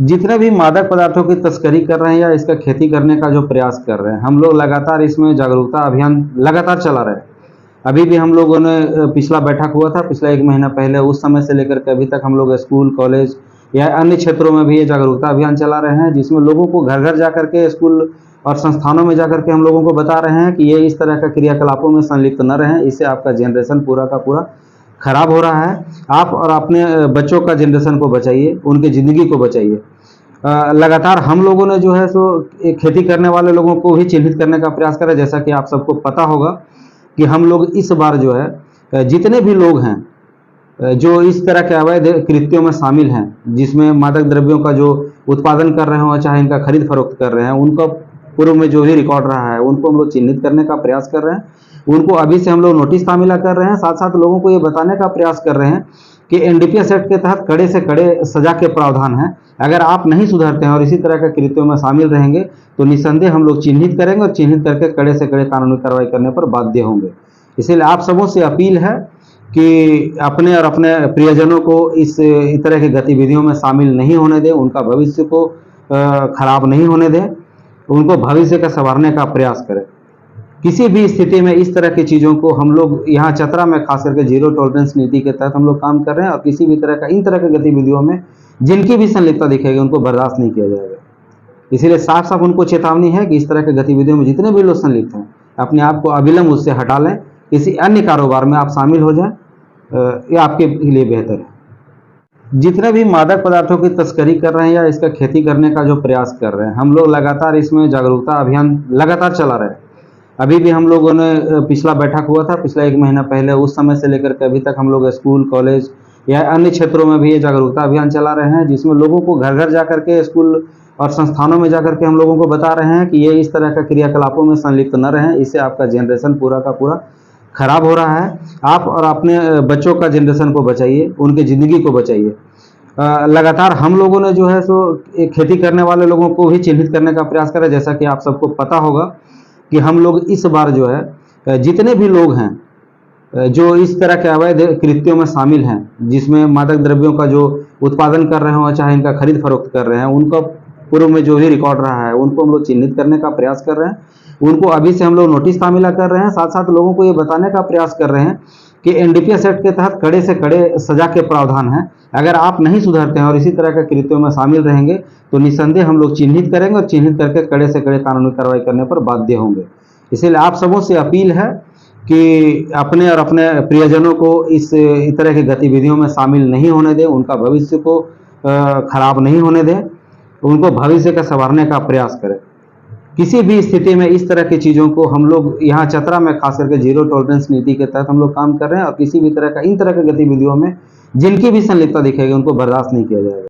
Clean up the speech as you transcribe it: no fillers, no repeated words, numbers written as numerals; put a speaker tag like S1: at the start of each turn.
S1: जितने भी मादक पदार्थों की तस्करी कर रहे हैं या इसका खेती करने का जो प्रयास कर रहे हैं, हम लोग लगातार इसमें जागरूकता अभियान लगातार चला रहे हैं। अभी भी हम लोगों ने पिछला बैठक हुआ था पिछला 1 महीना पहले, उस समय से लेकर के अभी तक हम लोग स्कूल, कॉलेज या अन्य क्षेत्रों में भी ये जागरूकता अभियान चला रहे हैं, जिसमें लोगों को घर-घर जाकर के, स्कूल और संस्थानों में जाकर के हम लोगों को बता रहे हैं कि ये इस तरह का क्रियाकलापों में संलिप्त न रहें, इससे आपका जनरेशन पूरा का पूरा खराब हो रहा है। आप और अपने बच्चों का जनरेशन को बचाइए, उनकी ज़िंदगी को बचाइए। लगातार हम लोगों ने जो है सो खेती करने वाले लोगों को भी चिन्हित करने का प्रयास करा। जैसा कि आप सबको पता होगा कि हम लोग इस बार जो है जितने भी लोग हैं जो इस तरह के अवैध कृत्यों में शामिल हैं, जिसमें मादक द्रव्यों का जो उत्पादन कर रहे हों, चाहे इनका खरीद फरोख्त कर रहे हैं, उनका पूर्व में जो भी रिकॉर्ड रहा है, उनको हम लोग चिन्हित करने का प्रयास कर रहे हैं। उनको अभी से हम लोग नोटिस तामीला कर रहे हैं। साथ साथ लोगों को ये बताने का प्रयास कर रहे हैं कि एनडीपीएस एक्ट के तहत कड़े से कड़े सजा के प्रावधान हैं। अगर आप नहीं सुधरते हैं और इसी तरह के कृत्यों में शामिल रहेंगे तो निस्संदेह हम लोग चिन्हित करेंगे और चिन्हित करके कड़े से कड़े कानूनी कार्रवाई करने पर बाध्य होंगे। इसीलिए आप सबों से अपील है कि अपने और अपने प्रियजनों को इस तरह की गतिविधियों में शामिल नहीं होने दें, उनका भविष्य को खराब नहीं होने दें, उनको भविष्य का संवारने का प्रयास करें। किसी भी स्थिति में इस तरह की चीज़ों को हम लोग यहाँ चतरा में खास करके जीरो टॉलरेंस नीति के तहत हम लोग काम कर रहे हैं, और किसी भी तरह का इन तरह की गतिविधियों में जिनकी भी संलिप्तता दिखेगी उनको बर्दाश्त नहीं किया जाएगा। इसीलिए साफ साफ उनको चेतावनी है कि इस तरह की गतिविधियों में जितने भी लोग संलिप्त हैं, अपने आप को अविलंब उससे हटा लें, किसी अन्य कारोबार में आप शामिल हो जाएं, ये आपके लिए बेहतर है। जितने भी मादक पदार्थों की तस्करी कर रहे हैं या इसका खेती करने का जो प्रयास कर रहे हैं, हम लोग लगातार इसमें जागरूकता अभियान लगातार चला रहे हैं। अभी भी हम लोगों ने पिछला बैठक हुआ था पिछला 1 महीना पहले, उस समय से लेकर के अभी तक हम लोग स्कूल, कॉलेज या अन्य क्षेत्रों में भी ये जागरूकता अभियान चला रहे हैं, जिसमें लोगों को घर-घर जाकर के, स्कूल और संस्थानों में जाकर के हम लोगों को बता रहे हैं कि ये इस तरह का क्रियाकलापों में संलिप्त न रहें, इससे आपका जनरेशन पूरा का पूरा खराब हो रहा है। आप और अपने बच्चों का जनरेशन को बचाइए, उनकी ज़िंदगी को बचाइए। लगातार हम लोगों ने जो है सो खेती करने वाले लोगों को भी चिन्हित करने का प्रयास करा। जैसा कि आप सबको पता होगा कि हम लोग इस बार जो है जितने भी लोग हैं जो इस तरह के अवैध कृत्यों में शामिल हैं, जिसमें मादक द्रव्यों का जो उत्पादन कर रहे हों, चाहे इनका खरीद फरोख्त कर रहे हैं, उनका पूर्व में जो भी रिकॉर्ड रहा है, उनको हम लोग चिन्हित करने का प्रयास कर रहे हैं। उनको अभी से हम लोग नोटिस तामीला कर रहे हैं। साथ साथ लोगों को ये बताने का प्रयास कर रहे हैं कि एनडीपीएस एक्ट के तहत कड़े से कड़े सजा के प्रावधान हैं। अगर आप नहीं सुधरते हैं और इसी तरह के कृत्यों में शामिल रहेंगे तो निस्संदेह हम लोग चिन्हित करेंगे और चिन्हित करके कड़े से कड़े कानूनी कार्रवाई करने पर बाध्य होंगे। इसीलिए आप सबों से अपील है कि अपने और अपने प्रियजनों को इस तरह की गतिविधियों में शामिल नहीं होने दें, उनका भविष्य को खराब नहीं होने दें, उनको भविष्य का संवारने का प्रयास करें। किसी भी स्थिति में इस तरह की चीज़ों को हम लोग यहाँ चतरा में खास करके जीरो टॉलरेंस नीति के तहत हम लोग काम कर रहे हैं, और किसी भी तरह का इन तरह की गतिविधियों में जिनकी भी संलिप्तता दिखेगी उनको बर्दाश्त नहीं किया जाएगा।